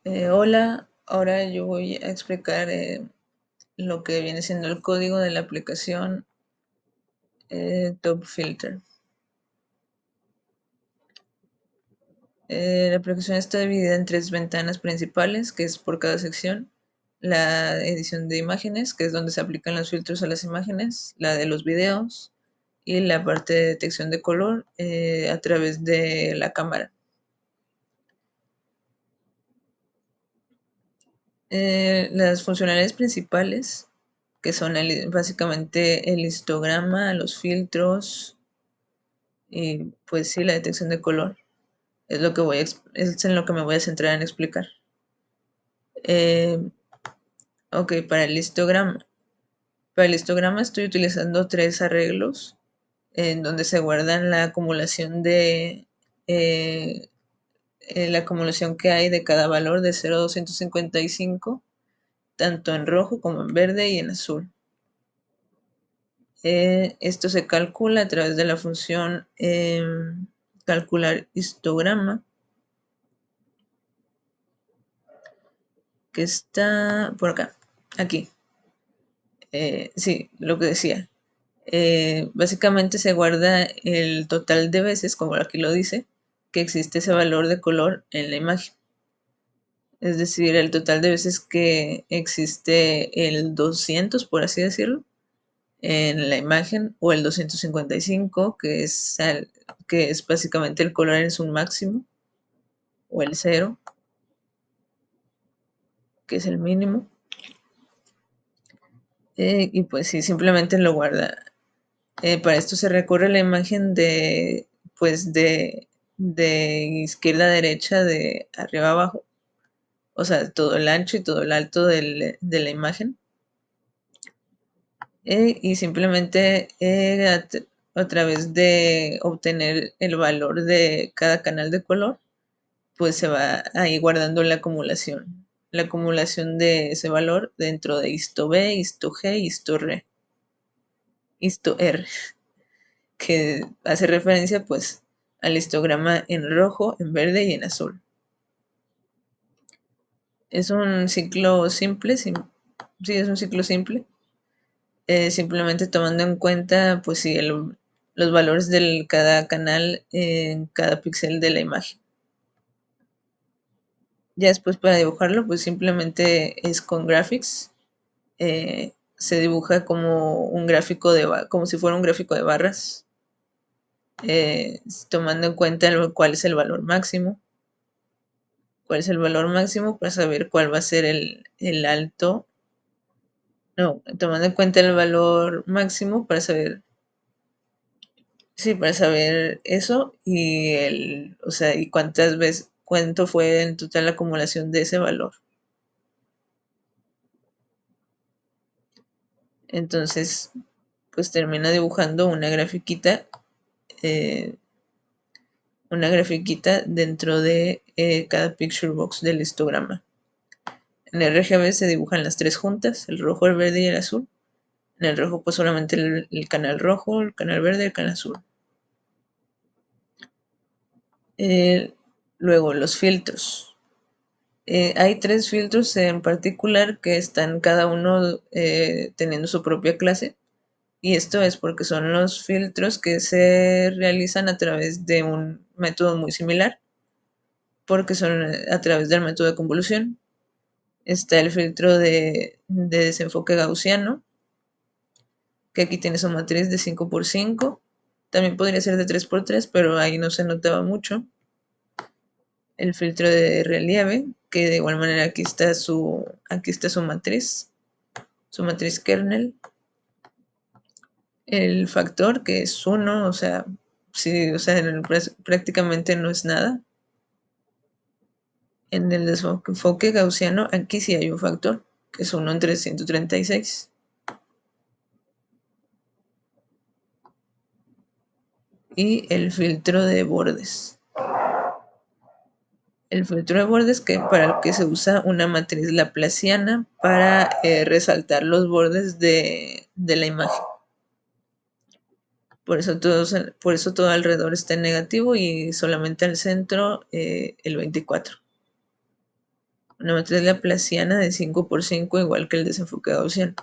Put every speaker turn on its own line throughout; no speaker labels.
Hola, ahora yo voy a explicar lo que viene siendo el código de la aplicación Top Filter. La aplicación está dividida en tres ventanas principales, que es por cada sección. La edición de imágenes, que es donde se aplican los filtros a las imágenes, la de los videos y la parte de detección de color a través de la cámara. Las funcionalidades principales, que son básicamente el histograma, los filtros y pues sí, la detección de color, es en lo que me voy a centrar en explicar. Eh, ok, para el histograma estoy utilizando tres arreglos en donde se guardan eh, la acumulación que hay de cada valor de 0 a 255, tanto en rojo como en verde y en azul. Esto se calcula a través de la función calcular histograma, que está por acá, aquí. Sí, lo que decía. Básicamente se guarda el total de veces, como aquí lo dice, que existe ese valor de color en la imagen. Es decir, el total de veces que existe el 200, por así decirlo, en la imagen, o el 255, que es básicamente el color en su máximo, o el cero, que es el mínimo. Y pues sí, simplemente lo guarda. Para esto se recurre a la imagen pues de izquierda a derecha, de arriba a abajo, o sea, todo el ancho y todo el alto de la imagen. Y simplemente a través de obtener el valor de cada canal de color, pues se va ahí guardando la acumulación de ese valor dentro de histo B, histo G, histo R, que hace referencia pues al histograma en rojo, en verde y en azul. Es un ciclo simple, sí, es un ciclo simple, simplemente tomando en cuenta pues sí, los valores de cada canal en cada píxel de la imagen. Ya después para dibujarlo pues simplemente es con graphics. Se dibuja como un gráfico como si fuera un gráfico de barras, tomando en cuenta cuál es el valor máximo, para saber cuál va a ser el alto. No, tomando en cuenta el valor máximo para saber, sí, para saber eso o sea, y cuánto fue en total la acumulación de ese valor. Entonces, pues termina dibujando eh, una grafiquita dentro de cada picture box del histograma. En el RGB se dibujan las tres juntas, el rojo, el verde y el azul. En el rojo pues solamente el canal rojo, el canal verde y el canal azul. Eh, Luego los filtros. Hay tres filtros en particular que están cada uno teniendo su propia clase. Y esto es porque son los filtros que se realizan a través de un método muy similar, porque son a través del método de convolución. Está el filtro de desenfoque gaussiano, que aquí tiene su matriz de 5 por 5. También podría ser de 3 por 3, pero ahí no se notaba mucho. El filtro de relieve, que de igual manera aquí está su matriz kernel. El factor, que es 1, o sea, sí, o sea, prácticamente no es nada. En el desenfoque gaussiano, aquí sí hay un factor, que es 1 entre 136. Y el filtro de bordes. El filtro de bordes, para el que se usa una matriz laplaciana para resaltar los bordes de la imagen. Por eso todo alrededor está en negativo y solamente al centro el 24. una matriz laplaciana de 5 por 5 igual que el desenfoque gaussiano.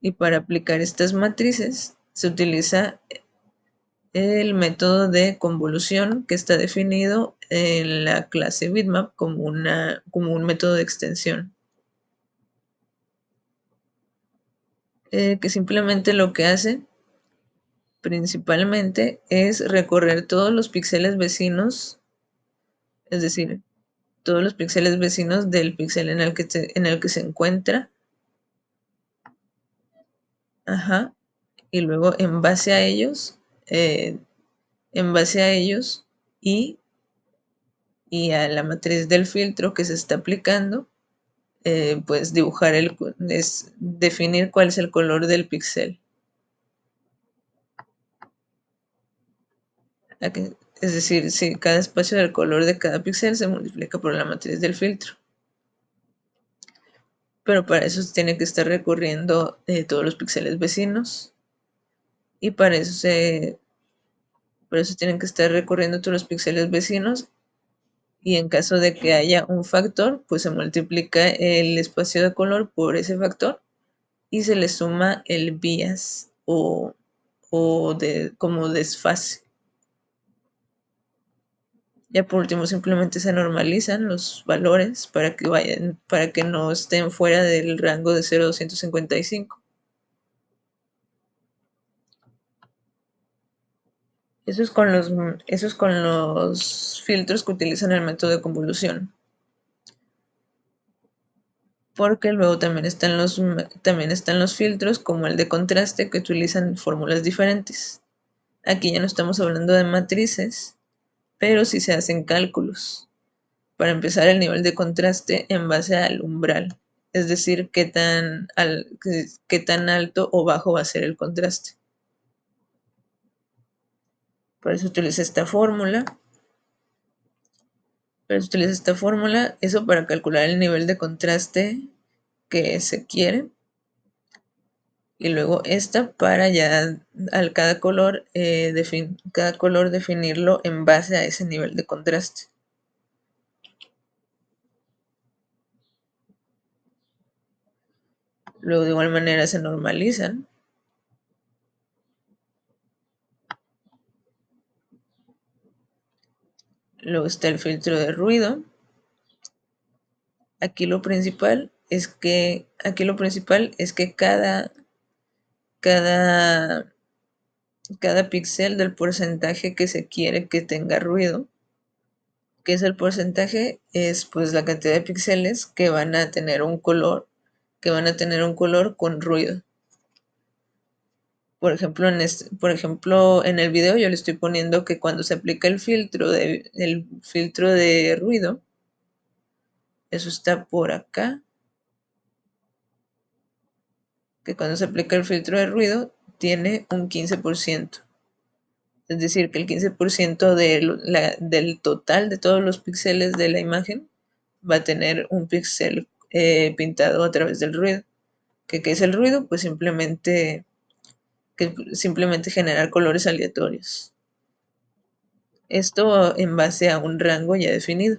Y para aplicar estas matrices se utiliza el método de convolución que está definido en la clase bitmap como un método de extensión, que simplemente lo que hace principalmente es recorrer todos los píxeles vecinos, es decir, todos los píxeles vecinos del píxel en el que se encuentra, ajá, y luego eh, en base a ellos y, y a la matriz del filtro que se está aplicando, pues es definir cuál es el color del píxel. Es decir, si cada espacio del color de cada píxel se multiplica por la matriz del filtro. Pero para eso se tiene que estar recorriendo todos los píxeles vecinos y por eso tienen que estar recorriendo todos los píxeles vecinos y en caso de que haya un factor, pues se multiplica el espacio de color por ese factor y se le suma el bias como desfase. Ya por último simplemente se normalizan los valores para que no estén fuera del rango de 0 a 255. Eso es con los filtros que utilizan el método de convolución. Porque luego también están los filtros como el de contraste que utilizan fórmulas diferentes. Aquí ya no estamos hablando de matrices, pero sí se hacen cálculos para empezar el nivel de contraste en base al umbral, es decir, qué tan alto o bajo va a ser el contraste. Por eso utiliza esta fórmula. Eso para calcular el nivel de contraste que se quiere. Y luego esta para ya cada color definirlo en base a ese nivel de contraste. Luego de igual manera se normalizan. Luego está el filtro de ruido. Aquí lo principal es que cada, cada píxel del porcentaje que se quiere que tenga ruido. ¿Qué es el porcentaje? Es pues la cantidad de píxeles que van a tener un color con ruido. Por ejemplo, en el video yo le estoy poniendo que cuando se aplica el filtro de ruido, eso está por acá, que cuando se aplica el filtro de ruido tiene un 15%. Es decir, que el 15% del total de todos los píxeles de la imagen va a tener un píxel pintado a través del ruido. ¿Qué es el ruido? Pues simplemente generar colores aleatorios. Esto en base a un rango ya definido.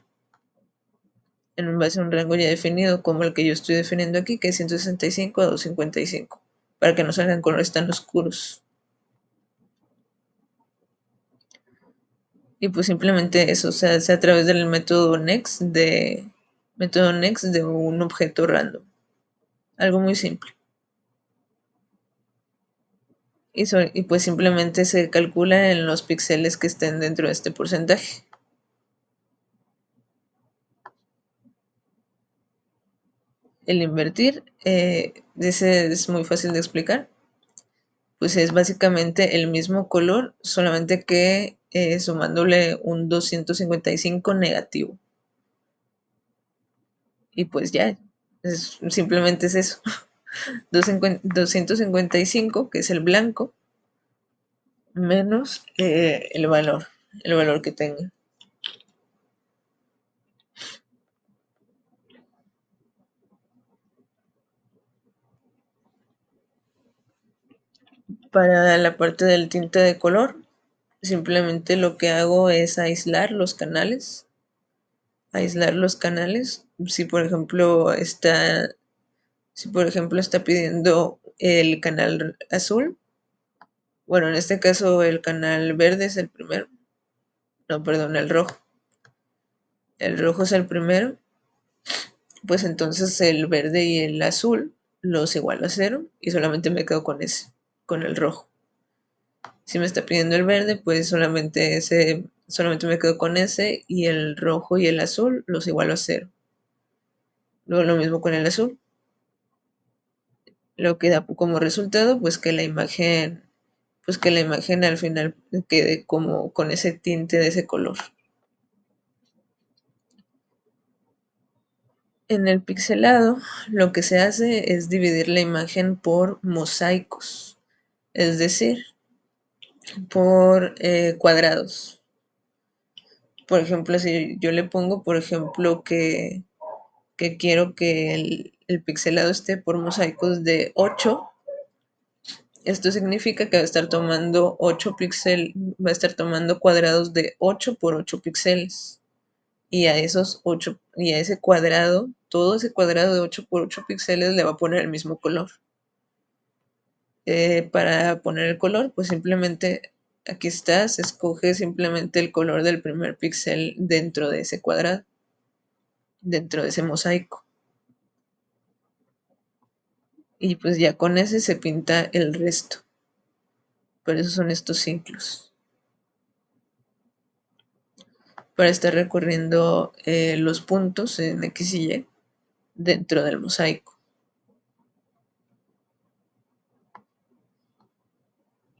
En base a un rango ya definido, como el que yo estoy definiendo aquí, que es 165 a 255, para que no salgan colores tan oscuros. Y pues simplemente eso, o sea, a través del método next de un objeto random. Algo muy simple. Y pues simplemente se calcula en los píxeles que estén dentro de este porcentaje. El invertir, ese es muy fácil de explicar. Pues es básicamente el mismo color, solamente que sumándole un 255 negativo. Y pues ya, simplemente es eso. 255, que es el blanco, menos el valor que tenga. Para la parte del tinte de color, simplemente lo que hago es aislar los canales aislar los canales. Si por ejemplo está pidiendo el canal azul, bueno, en este caso el canal verde es el primero, no, perdón, el rojo. El rojo es el primero, pues entonces el verde y el azul los igualo a cero y solamente me quedo con ese, con el rojo. Si me está pidiendo el verde, pues solamente me quedo con ese y el rojo y el azul los igualo a cero. Luego lo mismo con el azul. Lo que da como resultado, pues que la imagen al final quede como con ese tinte de ese color. En el pixelado, lo que se hace es dividir la imagen por mosaicos, es decir, por cuadrados. Por ejemplo, si yo le pongo, por ejemplo, que quiero que el pixelado esté por mosaicos de 8, esto significa que va a estar tomando cuadrados de 8 por 8 píxeles. Y a esos 8 y a ese cuadrado, todo ese cuadrado de 8 por 8 píxeles le va a poner el mismo color. Para poner el color, pues simplemente aquí está, se escoge simplemente el color del primer píxel dentro de ese cuadrado, dentro de ese mosaico. Y pues ya con ese se pinta el resto. Por eso son estos ciclos. Para estar recorriendo los puntos en X y Y dentro del mosaico.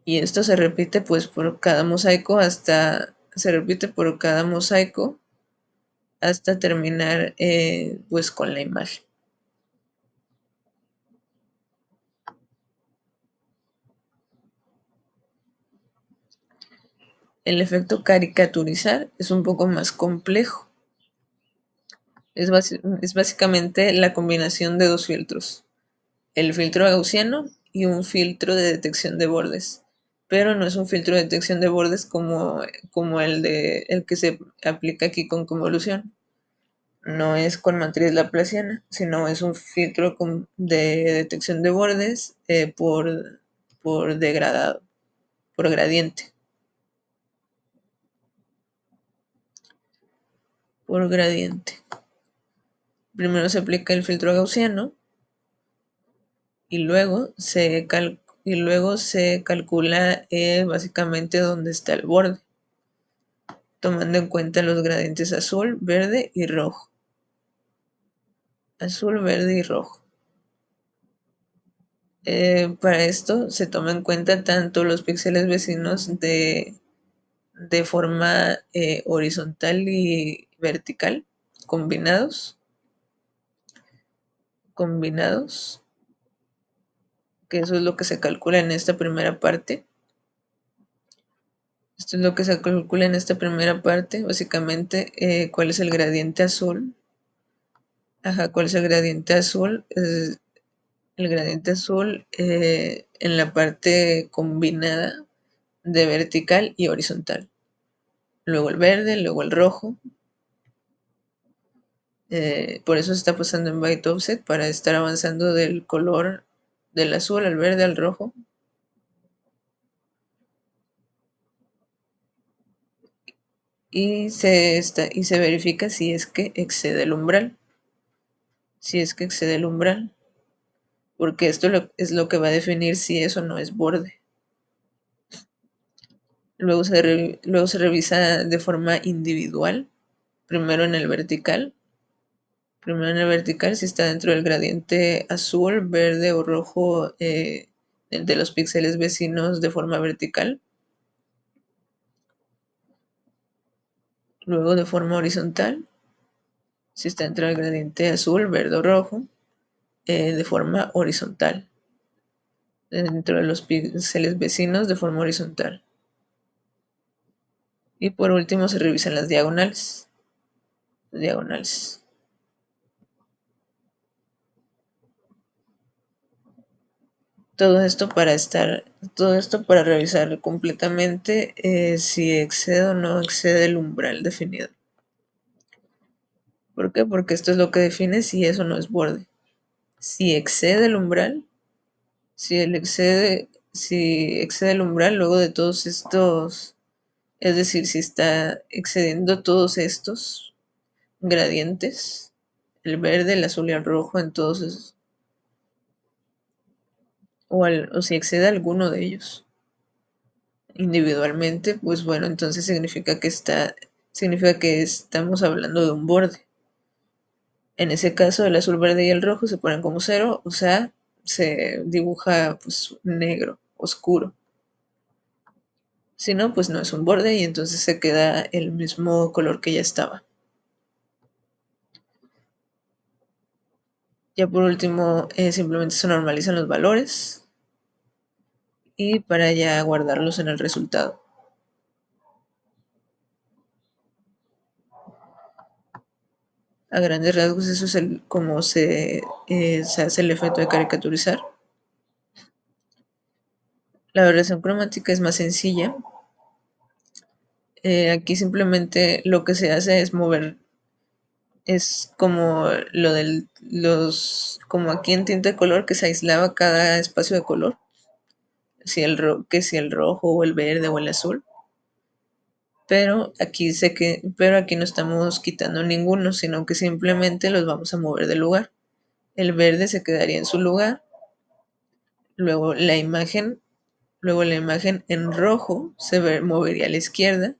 Y esto se repite por cada mosaico hasta terminar pues con la imagen. El efecto caricaturizar es un poco más complejo. Es básicamente la combinación de dos filtros, el filtro gaussiano y un filtro de detección de bordes. Pero no es un filtro de detección de bordes como el que se aplica aquí con convolución. No es con matriz laplaciana, sino es un filtro de detección de bordes por degradado, por gradiente. Por gradiente. Primero se aplica el filtro gaussiano y luego se calcula básicamente dónde está el borde, tomando en cuenta los gradientes azul, verde y rojo. Azul, verde y rojo. Para esto se toma en cuenta tanto los píxeles vecinos de forma horizontal y vertical, combinados, combinados, que eso es lo que se calcula en esta primera parte. Esto es lo que se calcula en esta primera parte, básicamente cuál es el gradiente azul. Ajá, cuál es el gradiente azul. El gradiente azul en la parte combinada de vertical y horizontal. Luego el verde, luego el rojo. Por eso se está pasando en byte offset para estar avanzando del color del azul al verde al rojo. Y se verifica si es que excede el umbral. Si es que excede el umbral. Porque es lo que va a definir si eso no es borde. Luego se revisa de forma individual. Primero en el vertical si está dentro del gradiente azul, verde o rojo de los píxeles vecinos de forma vertical. Luego de forma horizontal si está dentro del gradiente azul, verde o rojo de forma horizontal. Dentro de los píxeles vecinos de forma horizontal. Y por último se revisan las diagonales. Diagonales. Todo esto para revisar completamente si excede o no excede el umbral definido. ¿Por qué? Porque esto es lo que define si eso no es borde. Si excede el umbral, si excede el umbral luego de todos estos, es decir, si está excediendo todos estos gradientes, el verde, el azul y el rojo en todos esos, o si excede alguno de ellos individualmente, pues bueno, entonces significa que estamos hablando de un borde. En ese caso, el azul, verde y el rojo se ponen como cero, o sea, se dibuja pues negro, oscuro. Si no, pues no es un borde y entonces se queda el mismo color que ya estaba. Ya por último, simplemente se normalizan los valores y para ya guardarlos en el resultado. A grandes rasgos, eso es cómo se hace el efecto de caricaturizar. La aberración cromática es más sencilla. Aquí simplemente lo que se hace es mover, es como como aquí en tinta de color que se aislaba cada espacio de color, que si el rojo o el verde o el azul. Pero aquí no estamos quitando ninguno, sino que simplemente los vamos a mover del lugar. El verde se quedaría en su lugar, luego la imagen en rojo movería a la izquierda.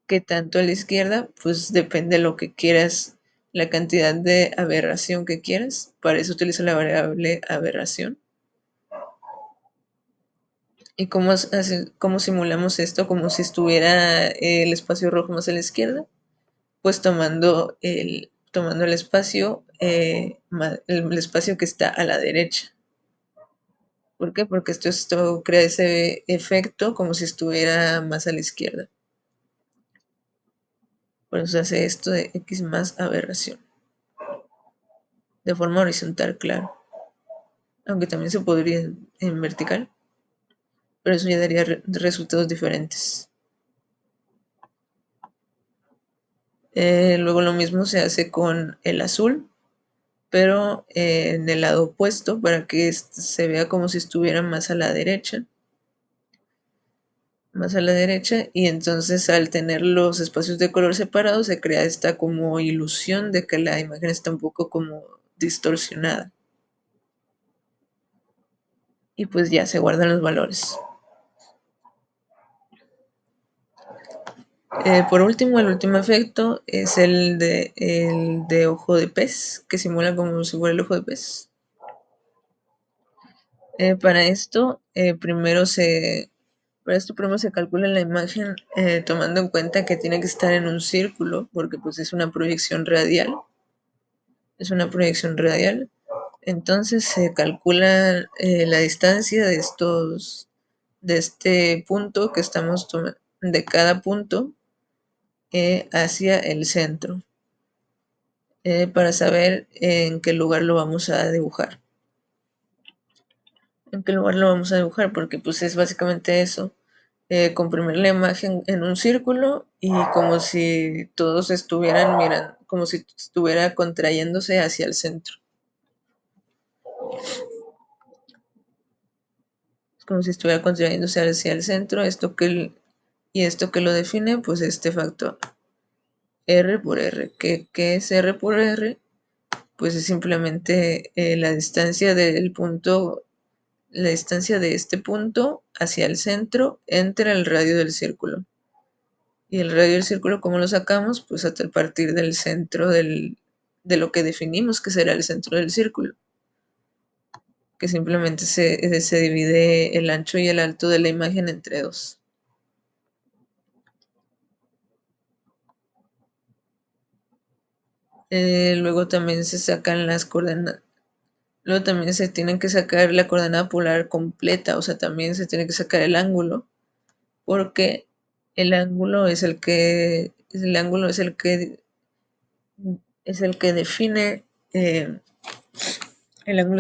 ¿Qué tanto a la izquierda? Pues depende de lo que quieras, la cantidad de aberración que quieras. Para eso utilizo la variable aberración. ¿Y cómo simulamos esto? Como si estuviera el espacio rojo más a la izquierda, pues tomando el espacio, el espacio que está a la derecha. ¿Por qué? Porque esto crea ese efecto como si estuviera más a la izquierda. Por eso se hace esto de x más aberración. De forma horizontal, claro. Aunque también se podría en vertical, pero eso ya daría resultados diferentes. Luego lo mismo se hace con el azul, pero en el lado opuesto para que se vea como si estuviera más a la derecha, y entonces al tener los espacios de color separados se crea esta como ilusión de que la imagen está un poco como distorsionada. Y pues ya se guardan los valores. Por último, el último efecto es el de ojo de pez, que simula como si fuera el ojo de pez. Para esto, primero se calcula la imagen tomando en cuenta que tiene que estar en un círculo, porque pues es una proyección radial. Es una proyección radial. Entonces se calcula la distancia de este punto que estamos tomando, de cada punto hacia el centro, para saber en qué lugar lo vamos a dibujar. En qué lugar lo vamos a dibujar, porque pues es básicamente eso, comprimir la imagen en un círculo y como si todos estuvieran mirando, como si estuviera contrayéndose hacia el centro. Es como si estuviera contrayéndose hacia el centro, y esto que lo define, pues este factor, R por R. ¿Qué es R por R? Pues es simplemente la distancia de este punto hacia el centro entre el radio del círculo. Y el radio del círculo, ¿cómo lo sacamos? Pues a partir del centro de lo que definimos que será el centro del círculo, que simplemente se divide el ancho y el alto de la imagen entre dos. Luego también se sacan las coordenadas. Luego también se tienen que sacar la coordenada polar completa, o sea, también se tiene que sacar el ángulo, porque el ángulo es el que define, el ángulo es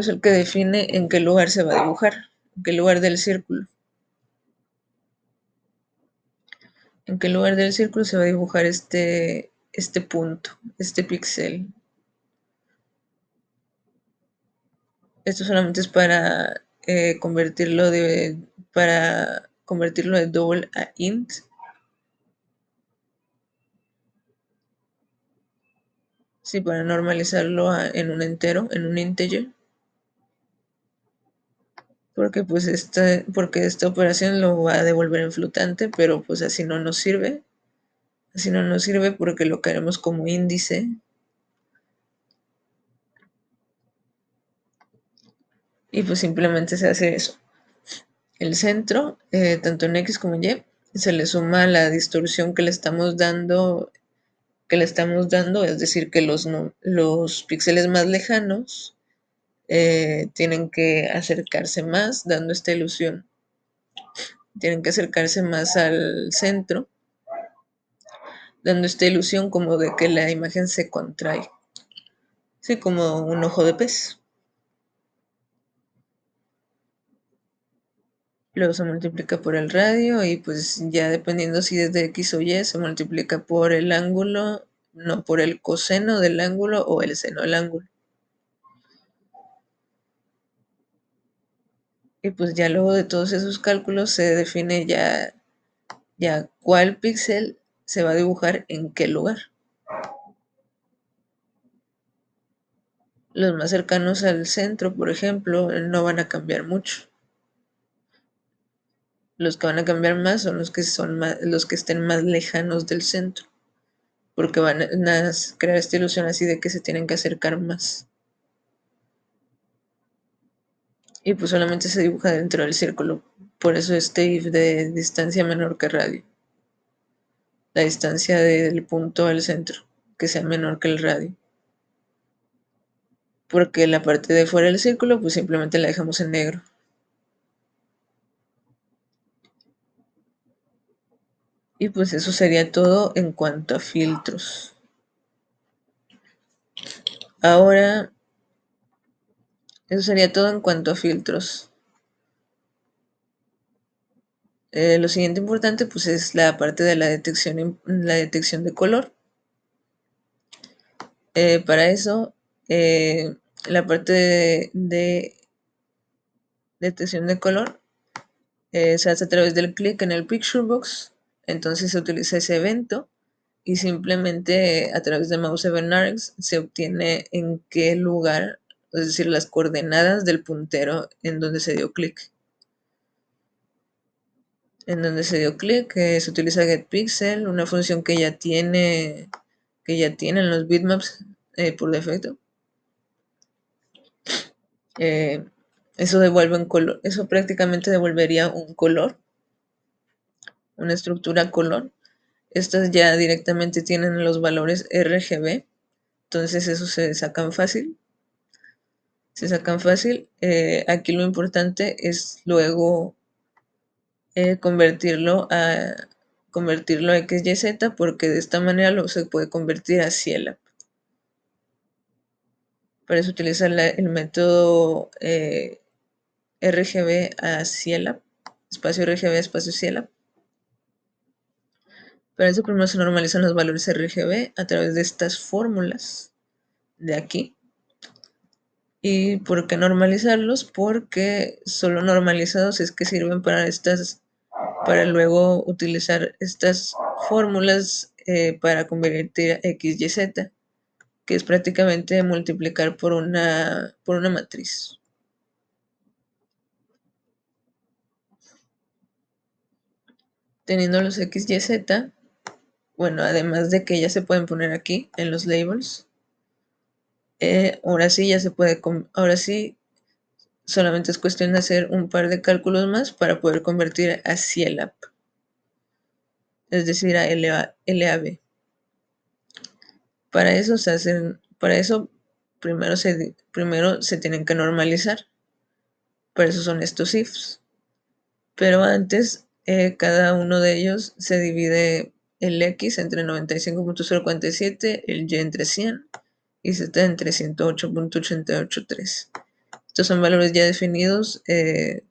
el que define en qué lugar se va a dibujar, en qué lugar del círculo. En qué lugar del círculo se va a dibujar este punto, este píxel. Esto solamente es para convertirlo de double a int. Sí, para normalizarlo en un entero, en un integer. Porque esta operación lo va a devolver en flotante, pero pues así no nos sirve. Así no nos sirve porque lo queremos como índice. Y pues simplemente se hace eso. El centro, tanto en X como en Y, se le suma la distorsión que le estamos dando, es decir, que los píxeles más lejanos tienen que acercarse más, dando esta ilusión. Tienen que acercarse más al centro, dando esta ilusión como de que la imagen se contrae. Sí, como un ojo de pez. Luego se multiplica por el radio y pues ya dependiendo si es de X o Y, se multiplica por el ángulo, no por el coseno del ángulo o el seno del ángulo. Y pues ya luego de todos esos cálculos se define ya cuál píxel se va a dibujar en qué lugar. Los más cercanos al centro, por ejemplo, no van a cambiar mucho. Los que van a cambiar más son los que estén más lejanos del centro, porque van a crear esta ilusión así de que se tienen que acercar más. Y pues solamente se dibuja dentro del círculo. Por eso este if de distancia menor que radio. La distancia del punto al centro, que sea menor que el radio. Porque la parte de fuera del círculo, pues simplemente la dejamos en negro. Y pues eso sería todo en cuanto a filtros. Ahora, eso sería todo en cuanto a filtros. Lo siguiente importante pues es la parte de la detección de color. Para eso, la parte de detección de color se hace a través del clic en el picture box. Entonces se utiliza ese evento y simplemente a través de mouse event args se obtiene en qué lugar, es decir, las coordenadas del puntero en donde se dio clic. Se utiliza getPixel, una función que ya tienen los bitmaps por defecto. Eh, eso devuelve un color, eso prácticamente devolvería un color, una estructura color. Estas ya directamente tienen los valores RGB, entonces eso se sacan fácil. Aquí lo importante es luego convertirlo a XYZ, porque de esta manera lo se puede convertir a Cielab. Para eso utiliza el método RGB a Cielab, espacio RGB, espacio Cielab. Para eso primero se normalizan los valores RGB a través de estas fórmulas de aquí. ¿Y por qué normalizarlos? Porque solo normalizados es que sirven para luego utilizar estas fórmulas para convertir X, Y, Z, que es prácticamente multiplicar por una matriz. Teniendo los X, Y, Z, bueno, además de que ya se pueden poner aquí en los labels, ahora sí ahora sí solamente es cuestión de hacer un par de cálculos más para poder convertir a Cielab, es decir, a LAB. Para eso primero se tienen que normalizar. Para eso son estos ifs. Pero antes, cada uno de ellos se divide el X entre 95.047, el Y entre 100 y Z entre 108.883. Estos son valores ya definidos que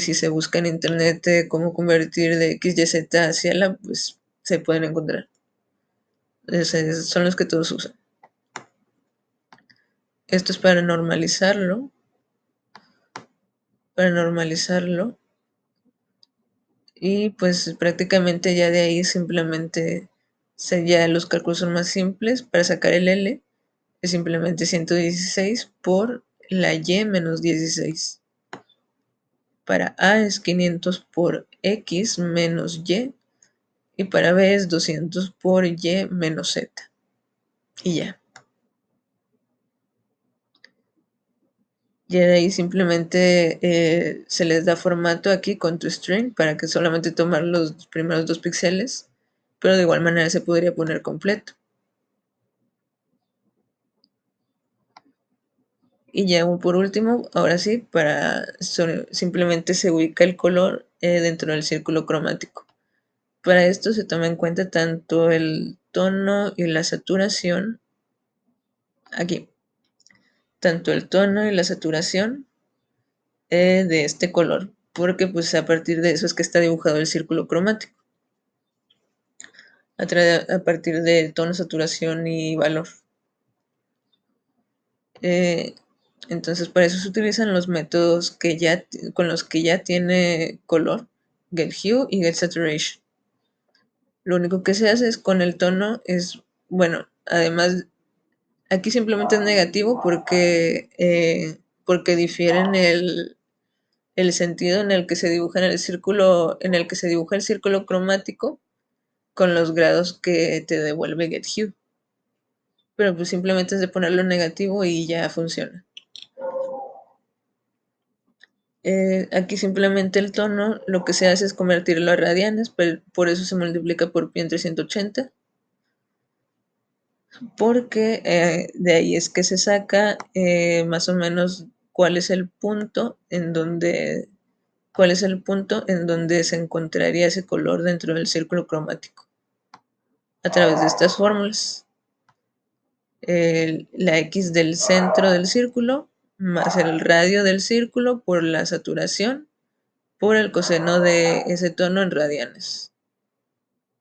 si se busca en internet cómo convertir de X, Y, Z hacia la, pues se pueden encontrar. Son los que todos usan. Esto es para normalizarlo y pues prácticamente ya de ahí simplemente ya los cálculos son más simples. Para sacar el L es simplemente 116 por la Y menos 16. Para A es 500 por X menos Y. Y para B es 200 por Y menos Z. Y ya. Ya de ahí simplemente se les da formato aquí con toString para que solamente tomar los primeros 2 píxeles. Pero de igual manera se podría poner completo. Y ya por último, ahora sí, simplemente se ubica el color dentro del círculo cromático. Para esto se toma en cuenta tanto el tono y la saturación, aquí, tanto el tono y la saturación de este color, porque pues a partir de eso es que está dibujado el círculo cromático, a partir de tono, saturación y valor. Eh, entonces para eso se utilizan los métodos con los que ya tiene color, getHue y getSaturation. Lo único que se hace es con el tono bueno, además aquí simplemente es negativo porque difieren el sentido en el que se dibuja el círculo cromático con los grados que te devuelve getHue. Pero pues simplemente es de ponerlo en negativo y ya funciona. Aquí simplemente el tono lo que se hace es convertirlo a radianes, pero por eso se multiplica por pi entre 180, porque de ahí es que se saca más o menos cuál es el punto en donde se encontraría ese color dentro del círculo cromático. A través de estas fórmulas, la X del centro del círculo más el radio del círculo por la saturación por el coseno de ese tono en radianes.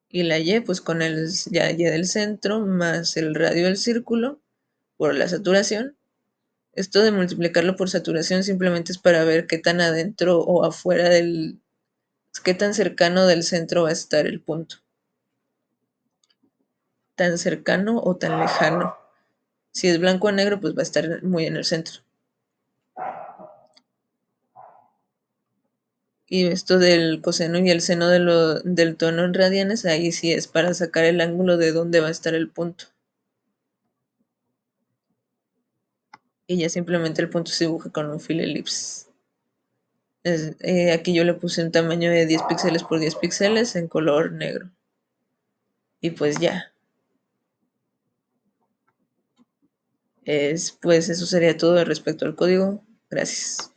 Y la Y pues con el Y del centro más el radio del círculo por la saturación. Esto de multiplicarlo por saturación simplemente es para ver qué tan adentro o afuera qué tan cercano del centro va a estar el punto. Tan cercano o tan lejano. Si es blanco o negro, pues va a estar muy en el centro. Y esto del coseno y el seno del tono en radianes, ahí sí es para sacar el ángulo de dónde va a estar el punto. Y ya simplemente el punto se dibuja con un fil elipse. Aquí yo le puse un tamaño de 10 píxeles por 10 píxeles en color negro. Y pues ya. Pues eso sería todo respecto al código. Gracias.